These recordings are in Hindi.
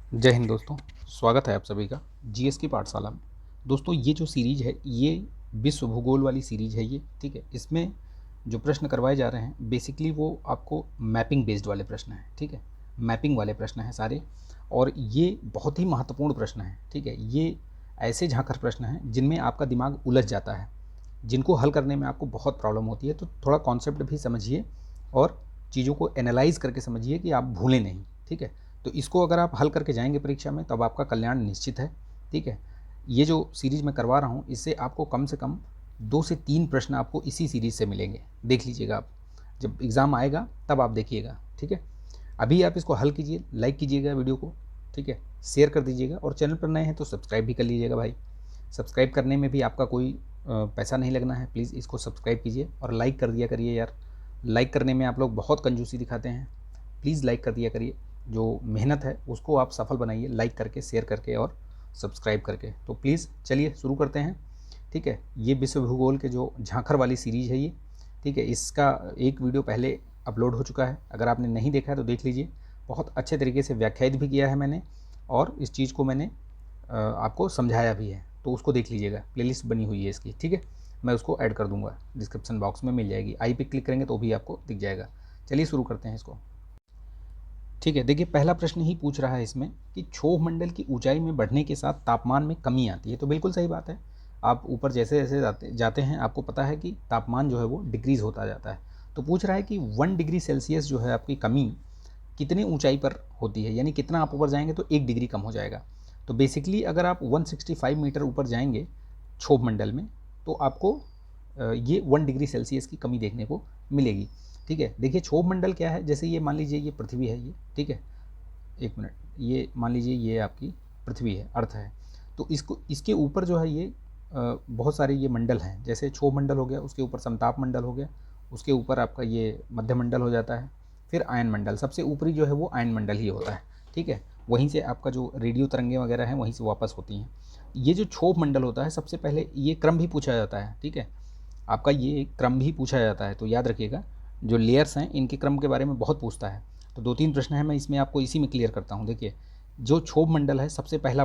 जय हिंद दोस्तों। स्वागत है आप सभी का जीएस की पाठशाला में। दोस्तों ये जो सीरीज है ये विश्व भूगोल वाली सीरीज है ये, ठीक है। इसमें जो प्रश्न करवाए जा रहे हैं बेसिकली वो आपको मैपिंग बेस्ड वाले प्रश्न हैं, ठीक है। मैपिंग वाले प्रश्न हैं सारे, और ये बहुत ही महत्वपूर्ण प्रश्न हैं, ठीक है। ये ऐसे झांकर प्रश्न हैं जिनमें आपका दिमाग उलझ जाता है, जिनको हल करने में आपको बहुत प्रॉब्लम होती है। तो थोड़ा कॉन्सेप्ट भी समझिए और चीज़ों को एनालाइज करके समझिए कि आप भूलें नहीं, ठीक है। तो इसको अगर आप हल करके जाएंगे परीक्षा में तब आपका कल्याण निश्चित है, ठीक है। ये जो सीरीज मैं करवा रहा हूँ इससे आपको कम से कम 2 से 3 प्रश्न आपको इसी सीरीज से मिलेंगे। देख लीजिएगा आप, जब एग्ज़ाम आएगा तब आप देखिएगा, ठीक है। अभी आप इसको हल कीजिए, लाइक कीजिएगा वीडियो को, ठीक है, शेयर कर दीजिएगा, और चैनल पर नए हैं तो सब्सक्राइब भी कर लीजिएगा भाई। सब्सक्राइब करने में भी आपका कोई पैसा नहीं लगना है। प्लीज़ इसको सब्सक्राइब कीजिए और लाइक कर दिया करिए यार। लाइक करने में आप लोग बहुत कंजूसी दिखाते हैं, प्लीज़ लाइक कर दिया करिए। जो मेहनत है उसको आप सफल बनाइए, लाइक करके, शेयर करके और सब्सक्राइब करके। तो प्लीज़ चलिए शुरू करते हैं, ठीक है। ये विश्व भूगोल के जो झांखर वाली सीरीज़ है ये, ठीक है, इसका एक वीडियो पहले अपलोड हो चुका है। अगर आपने नहीं देखा है तो देख लीजिए। बहुत अच्छे तरीके से व्याख्यायित भी किया है मैंने, और इस चीज़ को मैंने आपको समझाया भी है, तो उसको देख लीजिएगा। प्लेलिस्ट बनी हुई है इसकी, ठीक है। मैं उसको ऐड कर दूंगा, डिस्क्रिप्शन बॉक्स में मिल जाएगी। आई पे क्लिक करेंगे तो भी आपको दिख जाएगा। चलिए शुरू करते हैं इसको, ठीक है। देखिए पहला प्रश्न ही पूछ रहा है इसमें कि क्षोभ मंडल की ऊंचाई में बढ़ने के साथ तापमान में कमी आती है। तो बिल्कुल सही बात है। आप ऊपर जैसे जैसे जाते हैं आपको पता है कि तापमान जो है वो डिक्रीज़ होता जाता है। तो पूछ रहा है कि 1 डिग्री सेल्सियस जो है आपकी कमी कितने ऊंचाई पर होती है, यानी कितना आप ऊपर जाएंगे तो 1 डिग्री कम हो जाएगा। तो बेसिकली अगर आप 165 मीटर ऊपर जाएंगे क्षोभ मंडल में तो आपको ये 1 डिग्री सेल्सियस की कमी देखने को मिलेगी, ठीक है। देखिए क्षोभ मंडल क्या है, जैसे ये मान लीजिए ये पृथ्वी है ये, ठीक है। एक मिनट, ये मान लीजिए ये आपकी पृथ्वी है, अर्थ है। तो इसको, इसके ऊपर जो है ये बहुत सारे ये मंडल हैं। जैसे क्षोभ मंडल हो गया, उसके ऊपर समताप मंडल हो गया, उसके ऊपर आपका ये मध्य मंडल हो जाता है, फिर आयन मंडल। सबसे ऊपरी जो है वो आयन मंडल ही होता है, ठीक है। वहीं से आपका जो रेडियो तरंगें वगैरह हैं वहीं से वापस होती हैं। ये जो क्षोभ मंडल होता है सबसे पहले ये क्रम भी पूछा जाता है, ठीक है। आपका ये क्रम भी पूछा जाता है, तो याद रखिएगा। जो लेयर्स हैं इनके क्रम के बारे में बहुत पूछता है। तो 2-3 प्रश्न हैं, मैं इसमें आपको इसी में क्लियर करता हूँ। देखिए जो क्षोभ मंडल है सबसे पहला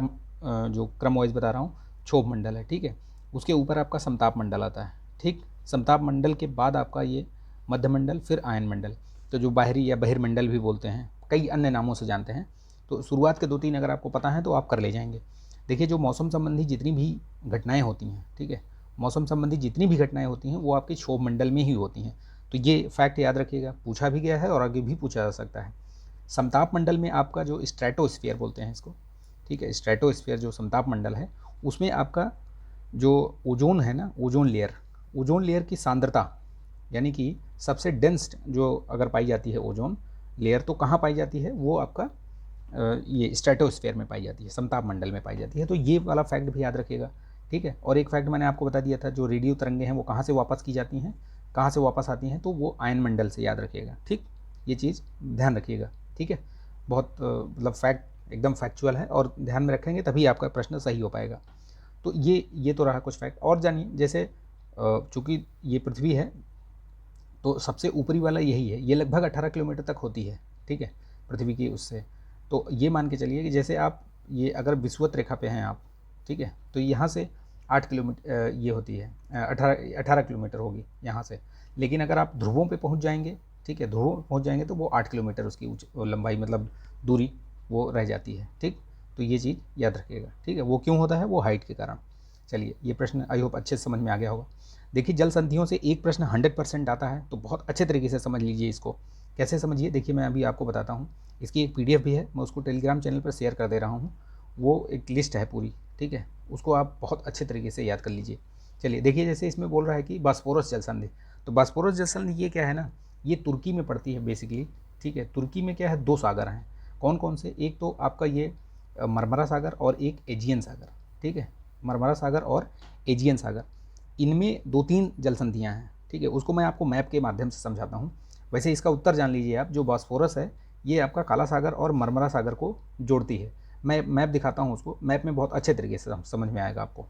जो क्रम वाइज बता रहा हूँ क्षोभ मंडल है, ठीक है। उसके ऊपर आपका समताप मंडल आता है, ठीक। समताप मंडल के बाद आपका ये मध्य मंडल, फिर आयन मंडल। तो जो बाहरी या बहिर्मंडल भी बोलते हैं, कई अन्य नामों से जानते हैं। तो शुरुआत के 2-3 अगर आपको पता है तो आप कर ले जाएंगे। देखिए जो मौसम संबंधी जितनी भी घटनाएं होती हैं, ठीक है, मौसम संबंधी जितनी भी घटनाएं होती हैं वो आपके क्षोभ मंडल में ही होती हैं। तो ये फैक्ट याद रखिएगा, पूछा भी गया है और आगे भी पूछा जा सकता है। समताप मंडल में आपका जो स्ट्रेटोस्फीयर बोलते हैं इसको, ठीक है, स्ट्रेटोस्फीयर जो समताप मंडल है उसमें आपका जो ओजोन है ना, ओजोन लेयर की सांद्रता, यानी कि सबसे डेंस जो अगर पाई जाती है ओजोन लेयर, तो कहाँ पाई जाती है वो आपका ये स्ट्रेटोस्फीयर में पाई जाती है, समताप मंडल में पाई जाती है। तो ये वाला फैक्ट भी याद रखिएगा, ठीक है। और एक फैक्ट मैंने आपको बता दिया था, जो रेडियो तरंगें हैं वो कहाँ से वापस की जाती हैं, कहाँ से वापस आती हैं, तो वो आयन मंडल से, याद रखिएगा, ठीक। ये चीज़ ध्यान रखिएगा, ठीक है। बहुत मतलब फैक्ट एकदम फैक्चुअल है, और ध्यान में रखेंगे तभी आपका प्रश्न सही हो पाएगा। तो ये तो रहा कुछ फैक्ट। और जानिए, जैसे चूँकि ये पृथ्वी है तो सबसे ऊपरी वाला यही है, ये लगभग 18 किलोमीटर तक होती है, ठीक है, पृथ्वी की उससे। तो ये मान के चलिए कि जैसे आप ये अगर विषुवत रेखा पे हैं आप, ठीक है, तो यहाँ से 8 किलोमीटर ये होती है, 18 किलोमीटर होगी यहाँ से। लेकिन अगर आप ध्रुवों पे पहुँच जाएंगे, ठीक है, ध्रुवों पे पहुँच जाएंगे तो वो 8 किलोमीटर उसकी लंबाई, मतलब दूरी वो रह जाती है, ठीक। तो ये चीज़ याद रखिएगा, ठीक है। वो क्यों होता है, वो हाइट के कारण। चलिए ये प्रश्न आई होप अच्छे से समझ में आ गया होगा। देखिए जल संधियों से एक प्रश्न 100% आता है, तो बहुत अच्छे तरीके से समझ लीजिए इसको। कैसे समझिए, देखिए मैं अभी आपको बताता हूँ। इसकी एक पीडीएफ भी है, मैं उसको टेलीग्राम चैनल पर शेयर कर दे रहा हूँ। वो एक लिस्ट है पूरी, ठीक है, उसको आप बहुत अच्छे तरीके से याद कर लीजिए। चलिए देखिए, जैसे इसमें बोल रहा है कि बॉस्फोरस जल संधि। तो बॉस्फोरस जल संधि ये क्या है ना, ये तुर्की में पड़ती है बेसिकली, ठीक है। तुर्की में क्या है, 2 सागर हैं। कौन कौन से, एक तो आपका ये मरमरा सागर और एक एजियन सागर, ठीक है। मरमरा सागर और एजियन सागर, इनमें 2-3 जल संधियाँ हैं, ठीक है। उसको मैं आपको मैप के माध्यम से समझाता हूँ। वैसे इसका उत्तर जान लीजिए आप, जो बॉस्फोरस है ये आपका काला सागर और मरमरा सागर को जोड़ती है। मैं मैप दिखाता हूँ उसको, मैप में बहुत अच्छे तरीके से समझ में आएगा आपको।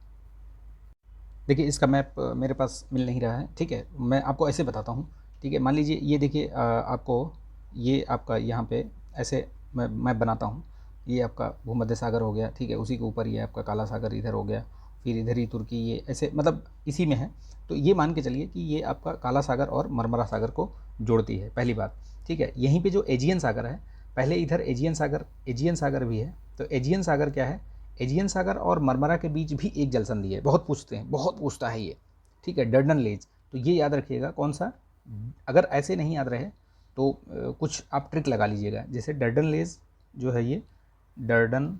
देखिए इसका मैप मेरे पास मिल नहीं रहा है, ठीक है, मैं आपको ऐसे बताता हूँ, ठीक है। मान लीजिए ये देखिए, आपको ये आपका यहाँ पे ऐसे मैं मैप बनाता हूँ। ये आपका भूमध्य सागर हो गया, ठीक है, उसी के ऊपर ये आपका काला सागर इधर हो गया, फिर इधर ही तुर्की, ये ऐसे मतलब इसी में है। तो ये मान के चलिए कि ये आपका काला सागर और मरमरा सागर को जोड़ती है, पहली बात, ठीक है। यहीं पे जो एजियन सागर है, पहले इधर एजियन सागर भी है। तो एजियन सागर क्या है, एजियन सागर और मरमरा के बीच भी एक जल संधि है, बहुत पूछते हैं, बहुत पूछता है ये, ठीक है, डर्डनलेज। तो ये याद रखिएगा कौन सा, अगर ऐसे नहीं याद रहे तो कुछ आप ट्रिक लगा लीजिएगा, जैसे डर्डनलेज जो है ये डर्डनलेज,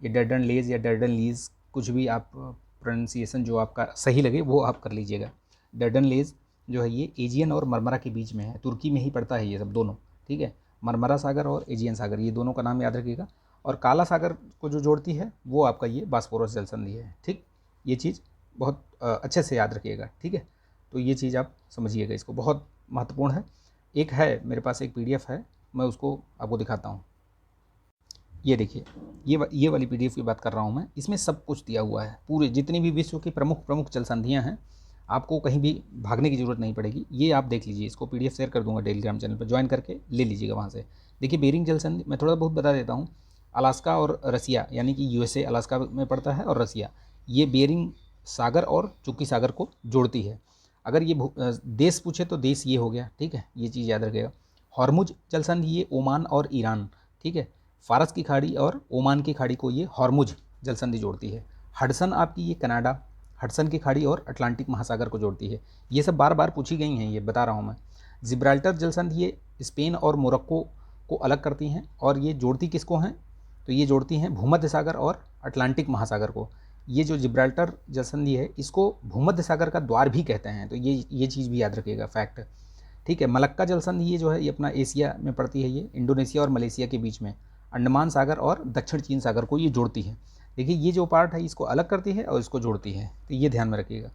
ये डर्डनलेज या डर्डनलीज, कुछ भी आप प्रोनाउंसिएशन जो आपका सही लगे वो आप कर लीजिएगा। डर्डनलेज जो है ये एजियन और मरमरा के बीच में है, तुर्की में ही पड़ता है ये सब दोनों, ठीक है। मरमरा सागर और एजियन सागर, ये दोनों का नाम याद रखिएगा। और काला सागर को जो जोड़ती है वो आपका ये बास्पोरस जल संधि है, ठीक। ये चीज़ बहुत अच्छे से याद रखिएगा, ठीक है। तो ये चीज़ आप समझिएगा, इसको बहुत महत्वपूर्ण है। एक है मेरे पास एक PDF है, मैं उसको आपको दिखाता हूँ। ये देखिए, ये वाली PDF की बात कर रहा हूँ मैं, इसमें सब कुछ दिया हुआ है, पूरे जितनी भी विश्व की प्रमुख जल संधियाँ हैं, आपको कहीं भी भागने की ज़रूरत नहीं पड़ेगी। ये आप देख लीजिए, इसको PDF शेयर कर दूंगा टेलीग्राम चैनल पर, ज्वाइन करके ले लीजिएगा वहाँ से। देखिए बेरिंग जल संधि मैं थोड़ा बहुत बता देता हूँ। अलास्का और रसिया, यानी कि USA अलास्का में पड़ता है और रसिया, ये बेरिंग सागर और चुक्की सागर को जोड़ती है। अगर ये देश पूछे तो देश ये हो गया, ठीक है, ये चीज़ याद रखिएगा। हॉर्मुज जल संधि ये ओमान और ईरान, ठीक है, फारस की खाड़ी और ओमान की खाड़ी को ये हॉर्मुज जल संधि जोड़ती है। हडसन आपकी ये कनाडा, हडसन की खाड़ी और अटलांटिक महासागर को जोड़ती है। ये सब बार बार पूछी गई हैं, ये बता रहा हूँ मैं। जिब्राल्टर जल संधि ये स्पेन और मोरक्को को अलग करती हैं, और ये जोड़ती किसको हैं, तो ये जोड़ती हैं भूमध्य सागर और अटलांटिक महासागर को। ये जो जिब्राल्टर जल संधि है इसको भूमध्य सागर का द्वार भी कहते हैं, तो ये चीज़ भी याद रखिएगा, फैक्ट, ठीक है। मलक्का जल संधि ये जो है ये अपना एशिया में पड़ती है, ये इंडोनेशिया और मलेशिया के बीच में, अंडमान सागर और दक्षिण चीन सागर को ये जोड़ती है। देखिए ये जो पार्ट है इसको अलग करती है और इसको जोड़ती है, तो ये ध्यान में रखिएगा।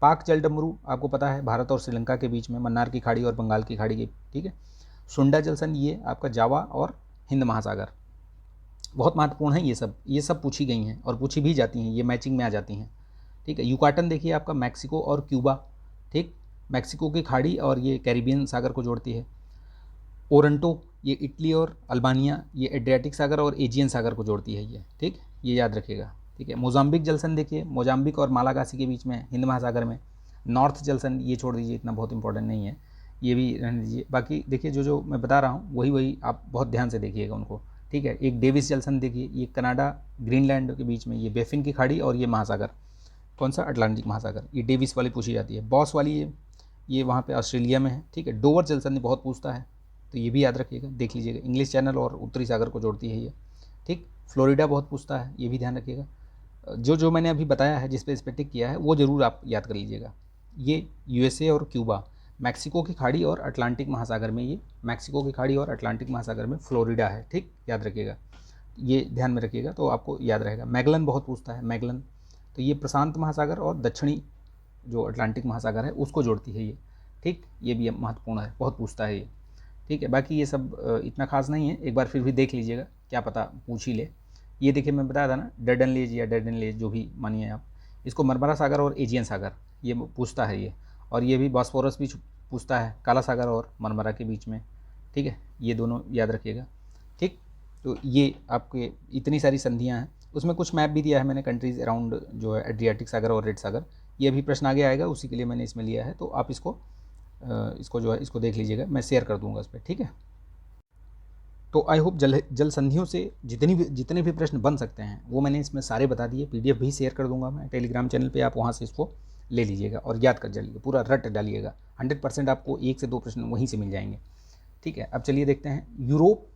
पाक जल डमरू आपको पता है भारत और श्रीलंका के बीच में, मन्नार की खाड़ी और बंगाल की खाड़ी के, ठीक है। सुंडा जल संधि ये आपका जावा और हिंद महासागर, बहुत महत्वपूर्ण है ये सब पूछी गई हैं और पूछी भी जाती हैं, ये मैचिंग में आ जाती हैं, ठीक है। युकाटन देखिए आपका मैक्सिको और क्यूबा, ठीक, मैक्सिको की खाड़ी और ये कैरिबियन सागर को जोड़ती है। ओरंटो ये इटली और अल्बानिया, ये एड्रियाटिक सागर और एजियन सागर को जोड़ती है ये, ठीक, ये याद रखिएगा, ठीक है। मोजाम्बिक जलसन देखिए, मोजाम्बिक और मालागासी के बीच में हिंद महासागर में। नॉर्थ जलसन ये छोड़ दीजिए, इतना बहुत इंपॉर्टेंट नहीं है, ये भी रहने दीजिए। बाकी देखिए जो मैं बता रहा हूँ वही आप बहुत ध्यान से देखिएगा उनको, ठीक है। एक डेविस जलसन देखिए, ये कनाडा ग्रीनलैंड के बीच में, ये बेफिन की खाड़ी और ये महासागर कौन सा, अटलांटिक महासागर, ये डेविस वाली पूछी जाती है। बॉस वाली ये वहाँ पे ऑस्ट्रेलिया में है, ठीक है। डोवर जलसन बहुत पूछता है, तो ये भी याद रखिएगा, देख लीजिएगा, इंग्लिश चैनल और उत्तरी सागर को जोड़ती है ये, ठीक। फ्लोरिडा बहुत पूछता है, ये भी ध्यान रखिएगा। जो मैंने अभी बताया है, जिस पे इस पर टिक किया है वो ज़रूर आप याद कर लीजिएगा। ये USA और क्यूबा, मैक्सिको की खाड़ी और अटलांटिक महासागर में, ये मैक्सिको की खाड़ी और अटलांटिक महासागर में फ्लोरिडा है, ठीक, याद रखिएगा, ये ध्यान में रखिएगा तो आपको याद रहेगा। मैगलन बहुत पूछता है, मैगलन, तो ये प्रशांत महासागर और दक्षिणी जो अटलांटिक महासागर है उसको जोड़ती है ये, ठीक, ये भी महत्वपूर्ण है, बहुत पूछता है ये, ठीक है। बाकी ये सब इतना खास नहीं है, एक बार फिर भी देख लीजिएगा, क्या पता पूछ ही ले। ये देखिए मैं बताया था ना, डर्डनलेज या डर्डनलेज जो भी मानिए आप, इसको मरमरा सागर और एजियन सागर ये पूछता है ये, और ये भी बॉस्फोरस भी पूछता है, काला सागर और मरमरा के बीच में, ठीक है, ये दोनों याद रखिएगा, ठीक। तो ये आपके इतनी सारी संधियाँ हैं, उसमें कुछ मैप भी दिया है मैंने कंट्रीज़ अराउंड जो है एड्रियाटिक सागर और रेड सागर, ये अभी प्रश्न आगे आएगा, उसी के लिए मैंने इसमें लिया है, तो आप इसको जो है इसको देख लीजिएगा, मैं शेयर कर दूंगा इस पर, ठीक है। तो आई होप जल संधियों से जितने भी प्रश्न बन सकते हैं वो मैंने इसमें सारे बता दिए, PDF भी शेयर कर दूंगा मैं टेलीग्राम चैनल पे, आप वहाँ से इसको ले लीजिएगा और याद कर जाइएगा, पूरा रट डालिएगा, 100% आपको 1 से 2 प्रश्न वहीं से मिल जाएंगे, ठीक है। अब चलिए देखते हैं, यूरोप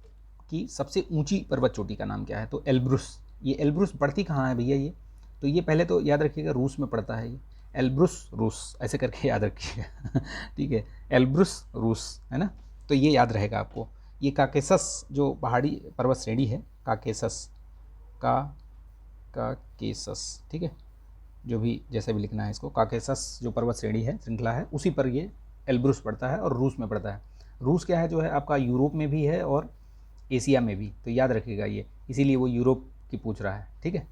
की सबसे ऊँची पर्वत चोटी का नाम क्या है, तो एल्ब्रुस। ये एल्ब्रुस पड़ती कहाँ है भैया ये, तो ये पहले तो याद रखिएगा रूस में पड़ता है, ये एल्ब्रुस रूस ऐसे करके याद रखिएगा ठीक है, एल्ब्रुस रूस है ना, तो ये याद रहेगा आपको। ये काकेसस जो पहाड़ी पर्वत श्रेणी है, काकेसस ठीक है, जो भी जैसे भी लिखना है इसको, काकेसस जो पर्वत श्रेणी है, श्रृंखला है, उसी पर ये एल्ब्रुस पड़ता है और रूस में पड़ता है। रूस क्या है जो है आपका यूरोप में भी है और एशिया में भी, तो याद रखिएगा ये, इसीलिए वो यूरोप की पूछ रहा है, ठीक है,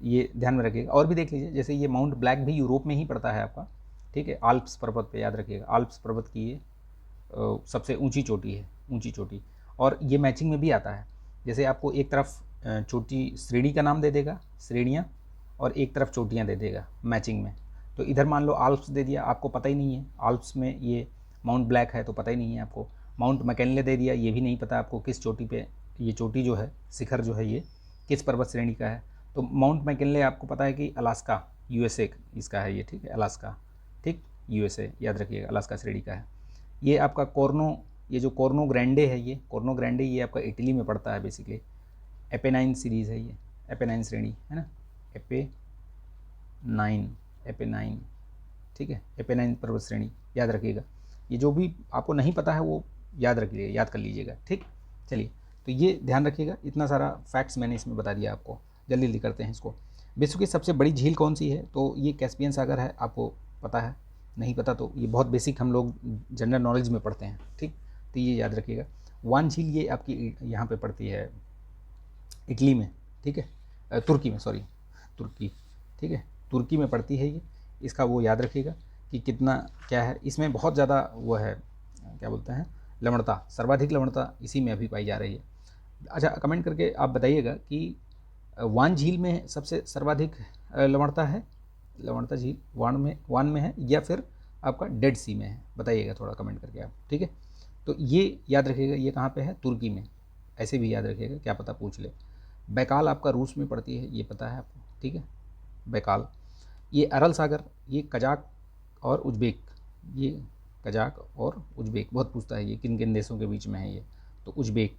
ये ध्यान में रखिएगा। और भी देख लीजिए, जैसे ये माउंट ब्लैक भी यूरोप में ही पड़ता है आपका, ठीक है, आल्प्स पर्वत पे याद रखिएगा, आल्प्स पर्वत की ये सबसे ऊंची चोटी है, ऊंची चोटी, और ये मैचिंग में भी आता है। जैसे आपको एक तरफ चोटी श्रेणी का नाम दे देगा, श्रेणियाँ, और एक तरफ चोटियाँ दे देगा मैचिंग में। तो इधर मान लो आल्प्स दे दिया, आपको पता ही नहीं है आल्प्स में ये माउंट ब्लैक है तो पता ही नहीं है आपको। माउंट मैकिनले दे दिया, ये भी नहीं पता आपको किस चोटी पे, ये चोटी जो है, शिखर जो है, ये किस पर्वत श्रेणी का है। तो माउंट मैकिनले आपको पता है कि अलास्का, यूएसए इसका है ये, ठीक है, अलास्का, ठीक, यूएसए याद रखिएगा, अलास्का श्रेणी का है। ये आपका कोर्नो, ये जो कोर्नो ग्रैंडे है, ये कोर्नो ग्रैंडे ये आपका इटली में पड़ता है बेसिकली। एपेनाइन सीरीज़ है ये, एपेनाइन श्रेणी है ना, एपेनाइन, ठीक है, एपेनाइन पर्वत श्रेणी याद रखिएगा। ये जो भी आपको नहीं पता है वो याद रख लीजिएगा, याद कर लीजिएगा, ठीक। चलिए, तो ये ध्यान रखिएगा, इतना सारा फैक्ट्स मैंने इसमें बता दिया आपको। जल्दी जल्दी करते हैं इसको। विश्व की सबसे बड़ी झील कौन सी है? तो ये कैस्पियन सागर है, आपको पता है, नहीं पता तो ये बहुत बेसिक हम लोग जनरल नॉलेज में पढ़ते हैं, ठीक। तो ये याद रखिएगा। वान झील ये आपकी यहाँ पे पड़ती है इटली में, ठीक है, तुर्की में, सॉरी, तुर्की, ठीक है, तुर्की में पड़ती है ये। इसका वो याद रखिएगा कि कितना क्या है इसमें, बहुत ज़्यादा वो है, क्या बोलते हैं, लवणता, सर्वाधिक लवणता इसी में अभी पाई जा रही है। अच्छा, कमेंट करके आप बताइएगा कि वान झील में सबसे सर्वाधिक लवणता है, लवणता झील वान में है या फिर आपका डेड सी में है, बताइएगा थोड़ा कमेंट करके आप, ठीक है। तो ये याद रखिएगा, ये कहाँ पे है, तुर्की में। ऐसे भी याद रखिएगा, क्या पता पूछ ले। बैकाल आपका रूस में पड़ती है, ये पता है आपको, ठीक है, बैकाल। ये अरल सागर, ये कजाक और उज्बेक, ये कजाक और उज्बेक बहुत पूछता है, ये किन किन देशों के बीच में है ये, तो उज्बेक,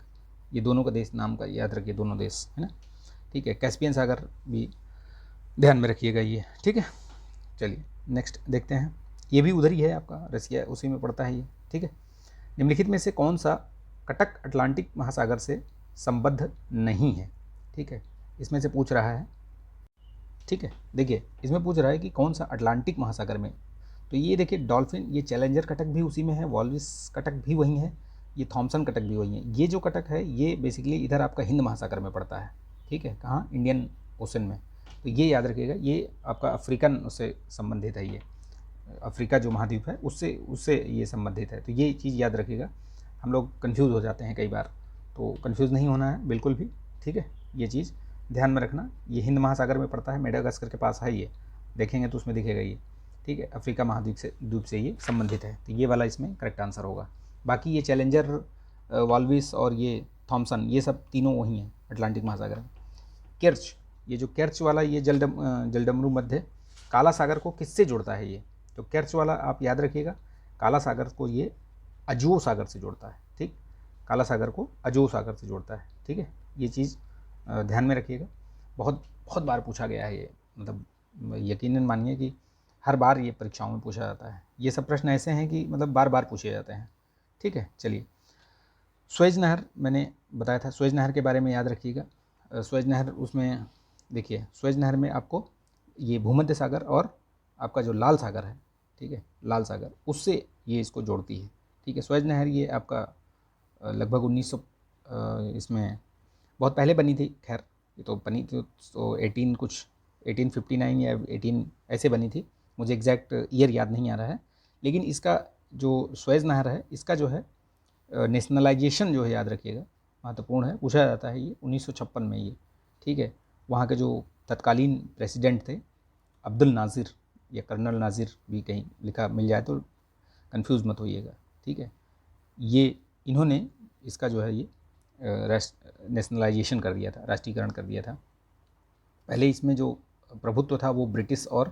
ये दोनों का देश नाम का याद रखिए, दोनों देश है ना, ठीक है। कैस्पियन सागर भी ध्यान में रखिएगा ये, ठीक है। चलिए नेक्स्ट देखते हैं, ये भी उधर ही है आपका, रसिया उसी में पड़ता है ये, ठीक है। निम्नलिखित में से कौन सा कटक अटलांटिक महासागर से संबद्ध नहीं है, ठीक है, इसमें से पूछ रहा है, ठीक है। देखिए इसमें पूछ रहा है कि कौन सा अटलांटिक महासागर में, तो ये देखिए डॉल्फिन, ये चैलेंजर कटक भी उसी में है, वॉल्विस कटक भी वही है, ये थॉमसन कटक भी वही है। ये जो कटक है ये बेसिकली इधर आपका हिंद महासागर में पड़ता है, ठीक है, कहाँ, इंडियन ओशन में। तो ये याद रखिएगा, ये आपका अफ्रीकन उससे संबंधित है, ये अफ्रीका जो महाद्वीप है उससे ये संबंधित है। तो ये चीज़ याद रखिएगा, हम लोग कन्फ्यूज़ हो जाते हैं कई बार, तो कन्फ्यूज़ नहीं होना है बिल्कुल भी, ठीक है। ये चीज़ ध्यान में रखना, ये हिंद महासागर में पड़ता है, मेडागास्कर के पास है ये, देखेंगे तो उसमें दिखेगा ये, ठीक है, अफ्रीका महाद्वीप से ये संबंधित है। तो ये वाला इसमें करेक्ट आंसर होगा। बाकी ये चैलेंजर, वॉल्विस और ये थॉमसन, ये सब तीनों वही हैं अटलांटिक महासागर में। केर्च, ये जो केर्च वाला ये जलडमरू मध्य काला सागर को किससे जोड़ता है ये, तो केर्च वाला आप याद रखिएगा, काला सागर को ये अजो सागर से जोड़ता है, ठीक, काला सागर को अजो सागर से जोड़ता है, ठीक है। ये चीज़ ध्यान में रखिएगा, बहुत बहुत बार पूछा गया है ये, मतलब यकीनन मानिए कि हर बार ये परीक्षाओं में पूछा जाता है। ये सब प्रश्न ऐसे हैं कि मतलब बार बार पूछे जाते हैं, ठीक है। चलिए, स्वेज नहर मैंने बताया था, स्वेज नहर के बारे में याद रखिएगा। स्वेज नहर, उसमें देखिए स्वेज नहर में आपको ये भूमध्य सागर और आपका जो लाल सागर है, ठीक है, लाल सागर, उससे ये इसको जोड़ती है, ठीक है। स्वेज नहर ये आपका लगभग 1900 इसमें बहुत पहले बनी थी, खैर ये तो बनी थी तो 1859 या 18 ऐसे बनी थी, मुझे एग्जैक्ट ईयर याद नहीं आ रहा है। लेकिन इसका जो स्वेज नहर है, इसका जो है नेशनलाइजेशन जो है याद रखिएगा, महत्वपूर्ण है, पूछा जाता है ये 1956 में ये, ठीक है। वहाँ के जो तत्कालीन प्रेसिडेंट थे अब्दुल नाज़िर या कर्नल नाज़िर भी कहीं लिखा मिल जाए तो कंफ्यूज मत होइएगा, ठीक है। ये इन्होंने इसका जो है ये नेशनलाइजेशन कर दिया था, राष्ट्रीयकरण कर दिया था। पहले इसमें जो प्रभुत्व था वो ब्रिटिश और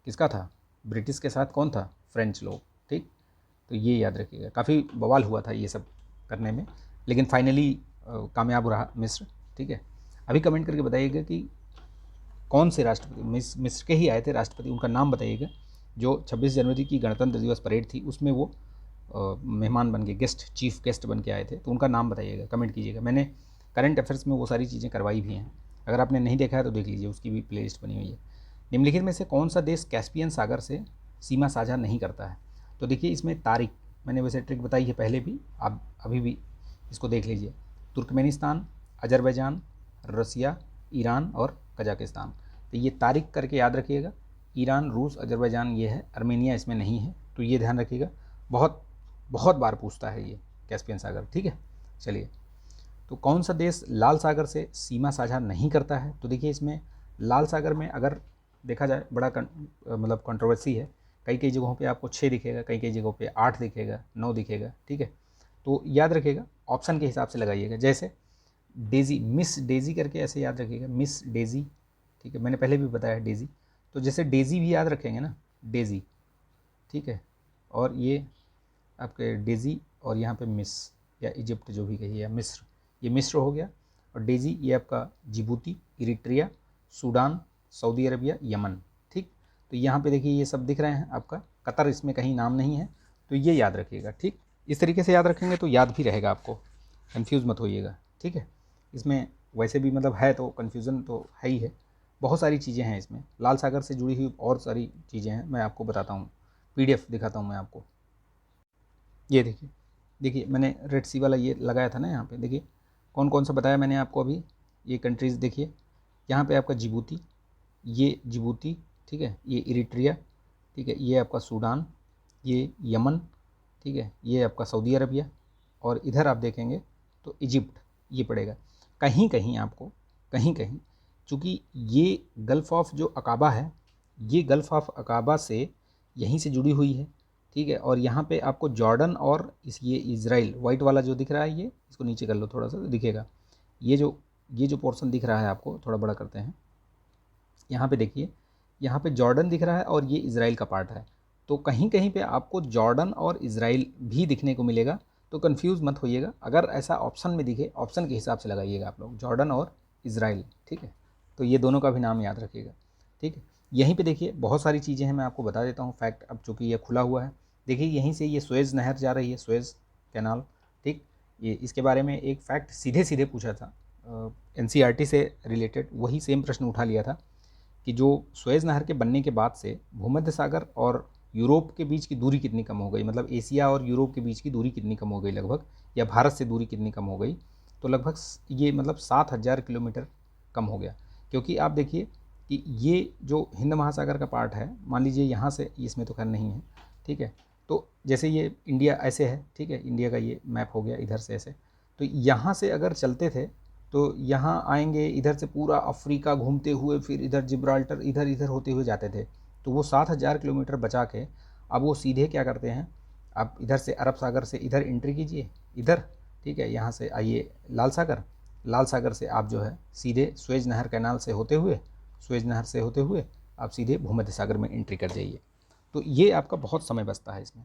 किसका था, ब्रिटिश के साथ कौन था, फ्रेंच लोग, ठीक। तो ये याद रखिएगा, काफ़ी बवाल हुआ था ये सब करने में, लेकिन फाइनली कामयाब रहा मिस्र, ठीक है। अभी कमेंट करके बताइएगा कि कौन से राष्ट्रपति, मिस्र के ही आए थे राष्ट्रपति, उनका नाम बताइएगा। जो 26 जनवरी की गणतंत्र दिवस परेड थी उसमें वो मेहमान बन के, चीफ गेस्ट बन के आए थे, तो उनका नाम बताइएगा, कमेंट कीजिएगा। मैंने करंट अफेयर्स में वो सारी चीज़ें करवाई भी हैं, अगर आपने नहीं देखा है तो देख लीजिए, उसकी भी प्लेलिस्ट बनी हुई है। निम्नलिखित में से कौन सा देश कैस्पियन सागर से सीमा साझा नहीं करता है, तो देखिए इसमें तारीख, मैंने वैसे ट्रिक बताई है पहले भी, आप अभी भी इसको देख लीजिए। तुर्कमेनिस्तान, अजरबैजान, रसिया, ईरान और कजाकिस्तान। तो ये तारीख करके याद रखिएगा, ईरान, रूस, अजरबैजान ये है, अर्मेनिया इसमें नहीं है, तो ये ध्यान रखिएगा, बहुत बहुत बार पूछता है ये कैस्पियन सागर, ठीक है। चलिए तो कौन सा देश लाल सागर से सीमा साझा नहीं करता है? तो देखिए इसमें लाल सागर में अगर देखा जाए बड़ा मतलब कंट्रोवर्सी है। कई कई जगहों पे आपको 6 दिखेगा, कई कई जगहों पे 8 दिखेगा, 9 दिखेगा, ठीक है। तो याद रखिएगा ऑप्शन के हिसाब से लगाइएगा। जैसे डेज़ी, मिस डेज़ी करके ऐसे याद रखिएगा, मिस डेज़ी, ठीक है, मैंने पहले भी बताया डेज़ी। तो जैसे डेज़ी भी याद रखेंगे ना, डेज़ी, ठीक है, और ये आपके डेज़ी और यहाँ पे मिस या इजिप्ट जो भी कहिए या मिस्र, ये मिस्र हो गया। और डेज़ी ये आपका Djibouti, Eritrea, Sudan, Saudi Arabia, Yemen, ठीक। तो यहाँ पे देखिए ये सब दिख रहे हैं आपका, कतर इसमें कहीं नाम नहीं है, तो ये याद रखिएगा, ठीक। इस तरीके से याद रखेंगे तो याद भी रहेगा आपको, कन्फ्यूज़ मत होइएगा, ठीक है। इसमें वैसे भी मतलब है तो कन्फ्यूज़न तो है ही है, बहुत सारी चीज़ें हैं इसमें, लाल सागर से जुड़ी हुई और सारी चीज़ें हैं, मैं आपको बताता हूँ, PDF दिखाता हूँ मैं आपको। ये देखिए, देखिए मैंने रेड सी वाला ये लगाया था ना यहाँ पे, देखिए कौन कौन सा बताया मैंने आपको अभी, ये कंट्रीज़ देखिए, यहाँ पे आपका जिबूती, ये जिबूती, ठीक है, ये इरिट्रिया, ठीक है, ये आपका सूडान, ये यमन, ठीक है, ये आपका सऊदी अरबिया, और इधर आप देखेंगे तो इजिप्ट ये पड़ेगा। कहीं कहीं आपको, कहीं कहीं चूँकि ये गल्फ़ ऑफ जो अकाबा है, ये गल्फ़ ऑफ अकाबा से यहीं से जुड़ी हुई है, ठीक है। और यहाँ पे आपको जॉर्डन और ये इज़राइल वाइट वाला जो दिख रहा है, ये इसको नीचे कर लो थोड़ा सा, दिखेगा ये जो पोर्शन दिख रहा है आपको, थोड़ा बड़ा करते हैं, यहाँ पे देखिए, यहाँ पे जॉर्डन दिख रहा है और ये इज़राइल का पार्ट है। तो कहीं कहीं पे आपको जॉर्डन और इज़राइल भी दिखने को मिलेगा, तो कंफ्यूज मत होइएगा। अगर ऐसा ऑप्शन में दिखे, ऑप्शन के हिसाब से लगाइएगा आप लोग, जॉर्डन और इज़राइल, ठीक है। तो ये दोनों का भी नाम याद रखिएगा, ठीक है। यहीं पे देखिए बहुत सारी चीज़ें हैं, मैं आपको बता देता हूँ फैक्ट, अब चूँकि ये खुला हुआ है। देखिए यहीं से ये सुएज़ नहर जा रही है, सुएज़ कैनाल, ठीक। ये इसके बारे में एक फ़ैक्ट सीधे सीधे पूछा था, NCERT से रिलेटेड, वही सेम प्रश्न उठा लिया था कि जो सुएज़ नहर के बनने के बाद से भूमध्य सागर और यूरोप के बीच की दूरी कितनी कम हो गई, मतलब एशिया और यूरोप के बीच की दूरी कितनी कम हो गई लगभग, या भारत से दूरी कितनी कम हो गई, तो लगभग ये मतलब 7,000 किलोमीटर कम हो गया। क्योंकि आप देखिए कि ये जो हिंद महासागर का पार्ट है, मान लीजिए यहाँ से, इसमें तो खैर नहीं है, ठीक है, तो जैसे ये इंडिया ऐसे है, ठीक है, इंडिया का ये मैप हो गया इधर से ऐसे, तो यहाँ से अगर चलते थे तो यहाँ आएंगे, इधर से पूरा अफ्रीका घूमते हुए फिर इधर जिब्राल्टर, इधर इधर होते हुए जाते थे। तो वो 7,000 किलोमीटर बचा के अब वो सीधे क्या करते हैं, आप इधर से अरब सागर से इधर एंट्री कीजिए, इधर, ठीक है, यहाँ से आइए लाल सागर, लाल सागर से आप जो है सीधे सुएज़ नहर कैनाल से होते हुए, सुएज़ नहर से होते हुए आप सीधे भूमध्य सागर में एंट्री कर जाइए। तो ये आपका बहुत समय बचता है इसमें,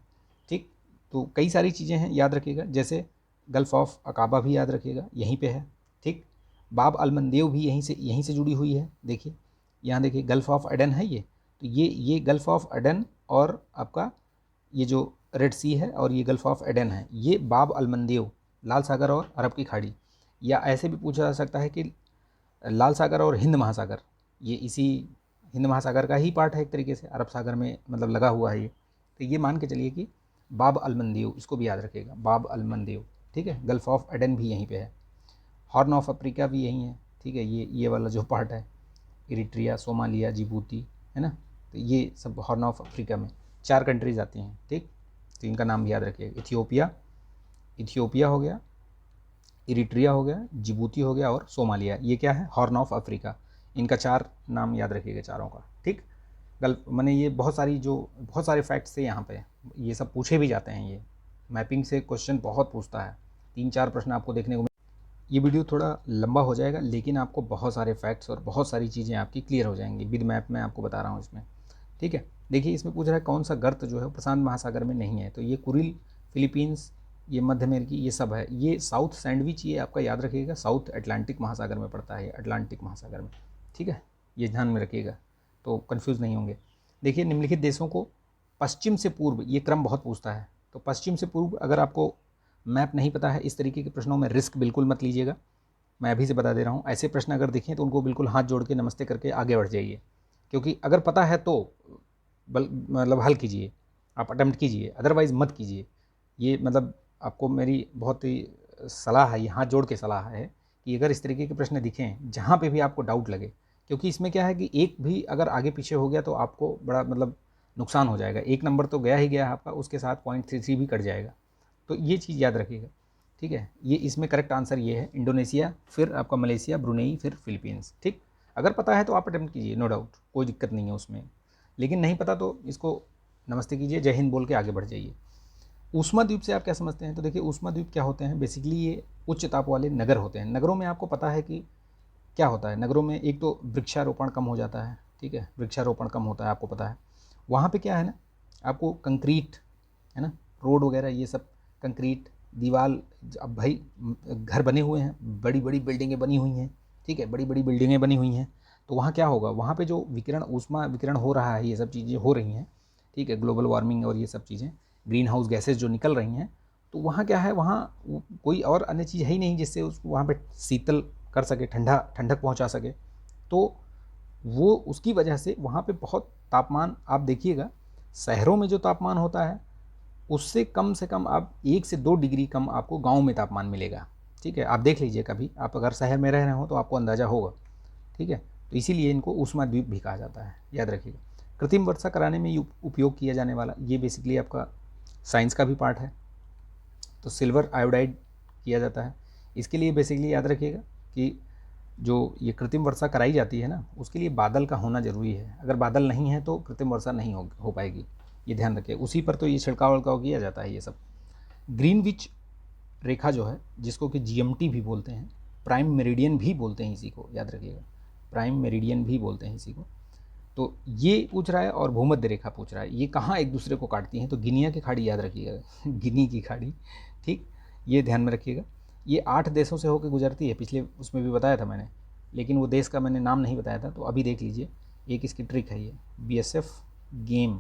ठीक। तो कई सारी चीज़ें हैं, याद रखिएगा, जैसे गल्फ़ ऑफ अकाबा भी याद रखिएगा, यहीं पे है, ठीक। बाब अलमंदेव भी यहीं से जुड़ी हुई है, देखिए यहाँ देखिए गल्फ़ ऑफ एडन है ये, तो ये गल्फ़ ऑफ एडन और आपका ये जो रेड सी है और ये गल्फ़ ऑफ एडन है, ये बाब अलमंदेव, लाल सागर और अरब की खाड़ी, या ऐसे भी पूछा जा सकता है कि लाल सागर और हिंद महासागर, ये इसी हिंद महासागर का ही पार्ट है एक तरीके से, अरब सागर में मतलब लगा हुआ है ये। तो ये मान के चलिए कि बाब अलमंदेव, इसको भी याद रखिएगा, बाब अलमंदेव, ठीक है। गल्फ़ ऑफ एडन भी यहीं पे है, हॉर्न ऑफ अफ्रीका भी यहीं है, ठीक है, ये वाला जो पार्ट है, इरिट्रिया, सोमालिया, जिबूती, है ना, तो ये सब हॉर्न ऑफ अफ्रीका में 4 कंट्रीज़ आती हैं, ठीक। तो इनका नाम भी याद रखिएगा, इथियोपिया हो गया, इरिट्रिया हो गया, जिबूती हो गया और सोमालिया, ये क्या है, हॉर्न ऑफ अफ्रीका। इनका 4 नाम याद रखिएगा चारों का, ठीक। गल्फ मैंने ये बहुत सारे फैक्ट्स थे यहाँ पे, ये सब पूछे भी जाते हैं, ये मैपिंग से क्वेश्चन बहुत पूछता है, 3-4 प्रश्न आपको देखने को। ये वीडियो थोड़ा लंबा हो जाएगा, लेकिन आपको बहुत सारे फैक्ट्स और बहुत सारी चीज़ें आपकी क्लियर हो जाएंगी विद मैप में, आपको बता रहा हूँ इसमें, ठीक है। देखिए इसमें पूछ रहा है कौन सा गर्त जो है प्रशांत महासागर में नहीं है, तो ये कुरिल, फिलीपींस, ये मध्य अमेरिकी, ये सब है। ये साउथ सैंडविच, ये आपका याद रखिएगा, साउथ अटलांटिक महासागर में पड़ता है, अटलांटिक महासागर में, ठीक है, ये ध्यान में रखिएगा तो कन्फ्यूज़ नहीं होंगे। देखिए निम्नलिखित देशों को पश्चिम से पूर्व, ये क्रम बहुत पूछता है, तो पश्चिम से पूर्व अगर आपको मैप नहीं पता है, इस तरीके के प्रश्नों में रिस्क बिल्कुल मत लीजिएगा, मैं अभी से बता दे रहा हूँ। ऐसे प्रश्न अगर दिखें तो उनको बिल्कुल हाथ जोड़ के नमस्ते करके आगे बढ़ जाइए, क्योंकि अगर पता है तो मतलब हल कीजिए, आप अटेम्प्ट कीजिए, अदरवाइज़ मत कीजिए। ये मतलब आपको मेरी बहुत ही सलाह है, ये हाथ जोड़ के सलाह है कि अगर इस तरीके के प्रश्न दिखें जहाँ पे भी आपको डाउट लगे, क्योंकि इसमें क्या है कि एक भी अगर आगे पीछे हो गया तो आपको बड़ा मतलब नुकसान हो जाएगा, 1 नंबर तो गया ही गया आपका, उसके साथ 0.33 भी कट जाएगा, तो ये चीज़ याद रखिएगा, ठीक है, ये इसमें करेक्ट आंसर ये है इंडोनेशिया, फिर आपका मलेशिया, ब्रुनेई, फिर फिलीपींस। ठीक, अगर पता है तो आप अटेम्प्ट कीजिए, नो डाउट, कोई दिक्कत नहीं है उसमें, लेकिन नहीं पता तो इसको नमस्ते कीजिए, जय हिंद बोल के आगे बढ़ जाइए। ऊष्मा द्वीप से आप क्या समझते हैं? तो देखिए ऊष्मा द्वीप क्या होते हैं, बेसिकली ये उच्च ताप वाले नगर होते हैं। नगरों में आपको पता है कि क्या होता है, नगरों में एक तो वृक्षारोपण कम हो जाता है, ठीक है, वृक्षारोपण कम होता है, आपको पता है। वहाँ पे क्या है ना, आपको कंक्रीट, है ना, रोड वगैरह ये सब कंक्रीट, दीवार, अब भाई घर बने हुए हैं, बड़ी बड़ी बिल्डिंगें बनी हुई हैं, ठीक है, बड़ी बड़ी बिल्डिंगें बनी हुई हैं, तो वहाँ क्या होगा, वहाँ पे जो विकिरण, ऊष्मा विकिरण हो रहा है, ये सब चीज़ें हो रही हैं, ठीक है, ग्लोबल वार्मिंग और ये सब चीज़ें, ग्रीन हाउस गैसेज जो निकल रही हैं, तो वहाँ क्या है, वहाँ कोई और अन्य चीज़ है ही नहीं जिससे उस वहाँ पे शीतल कर सके, ठंडक पहुँचा सके। तो वो उसकी वजह से वहाँ पे बहुत तापमान, आप देखिएगा शहरों में जो तापमान होता है उससे कम से कम आप 1 से 2 डिग्री कम आपको गांव में तापमान मिलेगा। ठीक है, आप देख लीजिए कभी, आप अगर शहर में रह रहे हो तो आपको अंदाज़ा होगा। ठीक है, तो इसीलिए इनको ऊष्मा द्वीप भी कहा जाता है, याद रखिएगा। कृत्रिम वर्षा कराने में उपयोग किया जाने वाला, ये बेसिकली आपका साइंस का भी पार्ट है, तो सिल्वर आयोडाइड किया जाता है। इसके लिए बेसिकली याद रखिएगा कि जो ये कृत्रिम वर्षा कराई जाती है ना, उसके लिए बादल का होना ज़रूरी है। अगर बादल नहीं है तो कृत्रिम वर्षा नहीं हो पाएगी, ये ध्यान रखिए। उसी पर तो ये छिड़काव विड़काव किया जाता है ये सब। ग्रीनविच रेखा जो है, जिसको कि जीएमटी भी बोलते हैं, प्राइम मेरिडियन भी बोलते हैं इसी को, याद रखिएगा, प्राइम मेरिडियन भी बोलते हैं इसी को। तो ये पूछ रहा है और भूमध्य रेखा पूछ रहा है, ये कहाँ एक दूसरे को काटती हैं? तो गिनिया की खाड़ी, याद रखिएगा गिनी की खाड़ी, ठीक, ये ध्यान में रखिएगा। ये 8 देशों से होकर गुजरती है, पिछले उसमें भी बताया था मैंने, लेकिन वो देश का मैंने नाम नहीं बताया था, तो अभी देख लीजिए, एक इसकी ट्रिक है ये, BSF गेम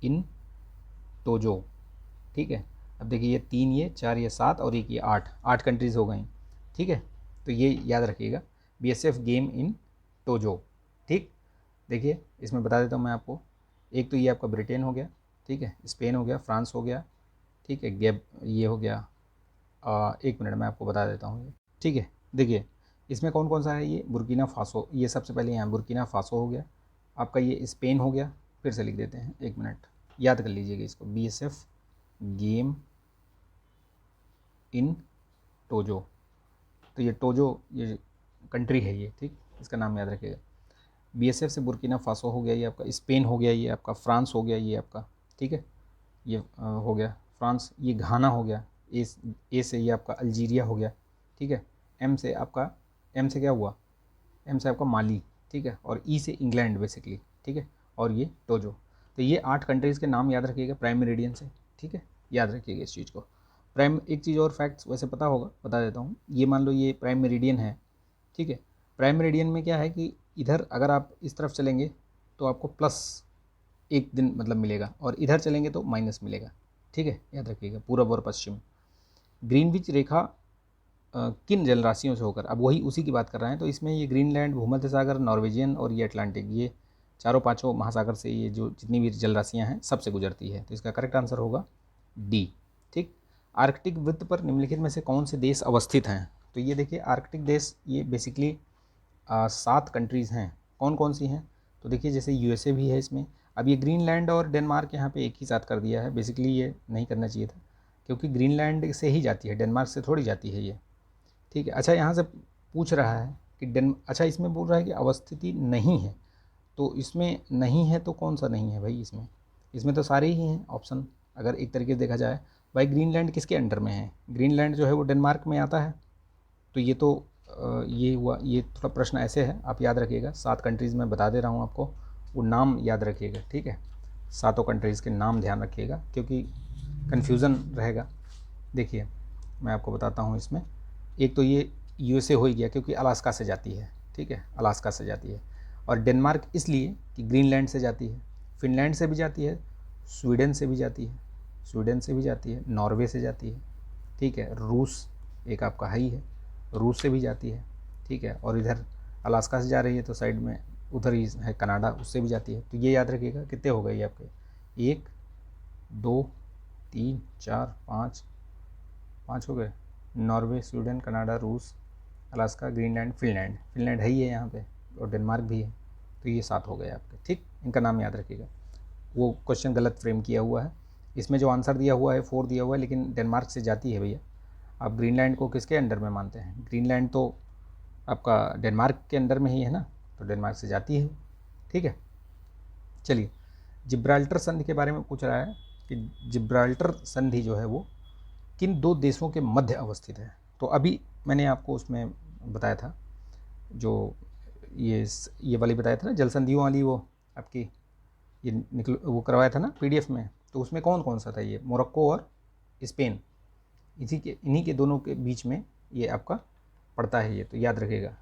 इन टोजो। ठीक है, अब देखिए ये 3, ये 4, ये 7 और एक ये 8 कंट्रीज़ हो गई। ठीक है, तो ये याद रखिएगा, BSF गेम इन टोजो। ठीक, देखिए इसमें बता देता हूँ मैं आपको, एक तो ये आपका ब्रिटेन हो गया, ठीक है, स्पेन हो गया, फ्रांस हो गया, ठीक है, गैब ये हो गया, 1 मिनट में आपको बता देता हूँ ये। ठीक है, देखिए इसमें कौन कौन सा है, ये बुर्किना फासो, ये सबसे पहले यहाँ बुर्किना फासो हो गया, आपका ये स्पेन हो गया, फिर से लिख देते हैं, 1 मिनट याद कर लीजिएगा इसको, BSF गेम इन टोजो। तो ये टोजो ये कंट्री है ये, ठीक, इसका नाम याद रखिएगा। BSF से बुर्किना फासो हो गया ये आपका, स्पेन हो गया ये आपका, फ्रांस हो गया ये आपका, ठीक है, ये हो गया फ्रांस, ये घाना हो गया, ए से ये आपका अल्जीरिया हो गया, ठीक है, एम से क्या हुआ, एम से आपका माली, ठीक है, और ई से इंग्लैंड बेसिकली, ठीक है, और ये टोजो। तो ये 8 कंट्रीज़ के नाम याद रखिएगा प्राइम मेरिडियन से, ठीक है, याद रखिएगा इस चीज़ को। प्राइम, एक चीज़ और फैक्ट्स वैसे पता होगा, बता देता हूँ, ये मान लो ये प्राइम मेरिडियन है, ठीक है, प्राइम मेरिडियन में क्या है कि इधर अगर आप इस तरफ चलेंगे तो आपको +1 दिन मतलब मिलेगा, और इधर चलेंगे तो माइनस मिलेगा, ठीक है, याद रखिएगा, पूरब और पश्चिम। ग्रीनविच रेखा किन जलराशियों से होकर, अब वही उसी की बात कर रहे हैं, तो इसमें ये ग्रीनलैंड, भूमध्य सागर, नॉर्वेजियन और ये अटलांटिक, ये चारों पाँचों महासागर से ये जो जितनी भी जलराशियाँ हैं सबसे गुजरती है, तो इसका करेक्ट आंसर होगा डी। ठीक, आर्कटिक वृत्त पर निम्नलिखित में से कौन से देश अवस्थित हैं? तो ये देखिए आर्कटिक देश, ये बेसिकली 7 कंट्रीज़ हैं, कौन कौन सी हैं? तो देखिए जैसे USA भी है इसमें। अब ये ग्रीनलैंड और डेनमार्क यहाँ पे एक ही साथ कर दिया है, बेसिकली ये नहीं करना चाहिए था, क्योंकि ग्रीनलैंड से ही जाती है, डेनमार्क से थोड़ी जाती है ये। ठीक है, अच्छा यहाँ से पूछ रहा है कि अच्छा इसमें बोल रहा है कि अवस्थिति नहीं है, तो इसमें नहीं है तो कौन सा नहीं है भाई? इसमें तो सारे ही हैं ऑप्शन, अगर एक तरीके से देखा जाए। भाई ग्रीनलैंड किसके अंडर में है? ग्रीनलैंड जो है वो डेनमार्क में आता है, तो ये तो ये हुआ, ये थोड़ा प्रश्न ऐसे है, आप याद रखिएगा, 7 कंट्रीज़ में बता दे रहा हूँ आपको, वो नाम याद रखिएगा, ठीक है, 7 कंट्रीज़ के नाम ध्यान रखिएगा, क्योंकि कन्फ्यूज़न रहेगा। देखिए मैं आपको बताता हूँ इसमें, एक तो ये USA हो ही गया क्योंकि अलास्का से जाती है, ठीक है, अलास्का से जाती है, और डेनमार्क इसलिए कि ग्रीनलैंड से जाती है, फिनलैंड से भी जाती है, स्वीडन से भी जाती है, नॉर्वे से जाती है, ठीक है, रूस एक आपका है ही है, रूस से भी जाती है, ठीक है, और इधर अलास्का से जा रही है तो साइड में उधर ही है कनाडा, उससे भी जाती है। तो ये याद रखिएगा, कितने हो गए ये आपके, 1 2 3 4 5 हो गए, नॉर्वे, स्वीडन, कनाडा, रूस, अलास्का, ग्रीनलैंड, फिनलैंड है ही है यहाँ पे, और डेनमार्क भी है, तो ये 7 हो गए आपके। ठीक, इनका नाम याद रखिएगा। वो क्वेश्चन गलत फ्रेम किया हुआ है, इसमें जो आंसर दिया हुआ है 4 दिया हुआ है, लेकिन डेनमार्क से जाती है भैया, आप ग्रीनलैंड को किसके अंडर में मानते हैं? ग्रीनलैंड तो आपका डेनमार्क के अंडर में ही है ना, तो डेनमार्क से जाती है, ठीक है। चलिए, जिब्राल्टर संधि के बारे में पूछ रहा है कि जिब्राल्टर संधि जो है वो किन दो देशों के मध्य अवस्थित है। तो अभी मैंने आपको उसमें बताया था, जो ये वाली बताया था ना, जल संधियों वाली, वो आपकी ये निकल वो करवाया था ना पीडीएफ में, तो उसमें कौन कौन सा था? ये मोरक्को और स्पेन, इन्हीं के दोनों के बीच में ये आपका पड़ता है, ये तो याद रखिएगा,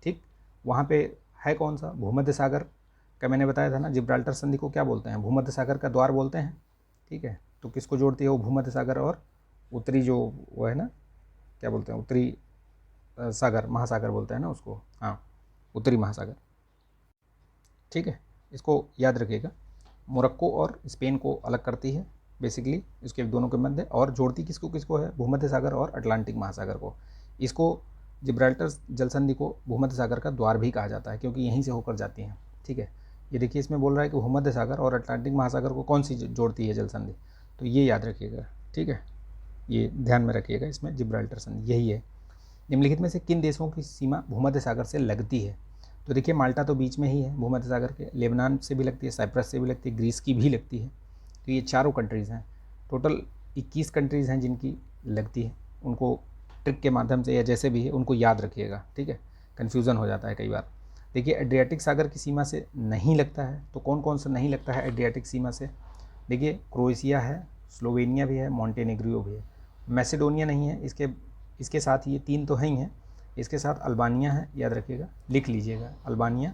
ठीक। वहाँ पे है कौन सा? भूमध्य सागर का मैंने बताया था ना, जिब्राल्टर संधि को क्या बोलते हैं? भूमध्य सागर का द्वार बोलते हैं, ठीक है। तो किसको जोड़ती है वो? भूमध्य सागर और उत्तरी जो वो है ना, क्या बोलते हैं, उत्तरी सागर, महासागर बोलते हैं ना उसको, हाँ, उत्तरी महासागर, ठीक है। इसको याद रखिएगा। मोरक्को और स्पेन को अलग करती है बेसिकली, इसके दोनों के मध्य, और जोड़ती किसको किसको है? भूमध्य सागर और अटलांटिक महासागर को। इसको जिब्राल्टर जल संधि को भूमध्य सागर का द्वार भी कहा जाता है, क्योंकि यहीं से होकर जाती हैं, ठीक है। ये देखिए, इसमें बोल रहा है कि भूमध्य सागर और अटलांटिक महासागर को कौन सी जोड़ती है जल संधि, तो ये याद रखिएगा, ठीक है। ये ध्यान में रखिएगा, इसमें जिब्राल्टर संधि यही है। निम्नलिखित में से किन देशों की सीमा भूमध्य सागर से लगती है? तो देखिए, माल्टा तो बीच में ही है भूमध्य सागर के, लेबनान से भी लगती है, साइप्रस से भी लगती है, ग्रीस की भी लगती है। तो ये चारों कंट्रीज़ हैं, टोटल 21 कंट्रीज़ हैं जिनकी लगती है। उनको ट्रिक के माध्यम से या जैसे भी है उनको याद रखिएगा, ठीक है, कन्फ्यूज़न हो जाता है कई बार। देखिए, एड्रियाटिक सागर की सीमा से नहीं लगता है, तो कौन कौन सा नहीं लगता है एड्रियाटिक सीमा से? देखिए, क्रोएशिया है, स्लोवेनिया भी है, मॉन्टेनेग्रो भी है, मैसेडोनिया नहीं है। इसके साथ ये 3 तो हैं ही हैं, इसके साथ अल्बानिया है, याद रखिएगा, लिख लीजिएगा, अल्बानिया,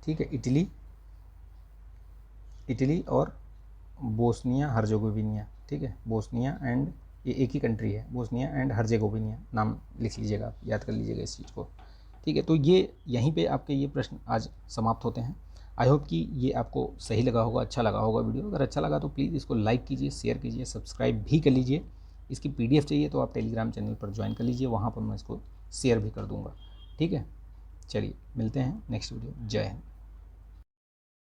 ठीक है, इटली और बोस्निया हर्जेगोविनिया, ठीक है। बोस्निया एंड, ये एक ही कंट्री है, बोस्निया एंड हर्जेगोविनिया, नाम लिख लीजिएगा, याद कर लीजिएगा इस चीज़ को, ठीक है। तो ये यहीं पे आपके ये प्रश्न आज समाप्त होते हैं। आई होप कि ये आपको सही लगा होगा, अच्छा लगा होगा वीडियो। अगर अच्छा लगा तो प्लीज़ इसको लाइक कीजिए, शेयर कीजिए, सब्सक्राइब भी कर लीजिए। इसकी पीडीएफ चाहिए तो आप टेलीग्राम चैनल पर ज्वाइन कर लीजिए, वहाँ पर मैं इसको शेयर भी कर दूँगा, ठीक है। चलिए, मिलते हैं नेक्स्ट वीडियो। जय हिंद।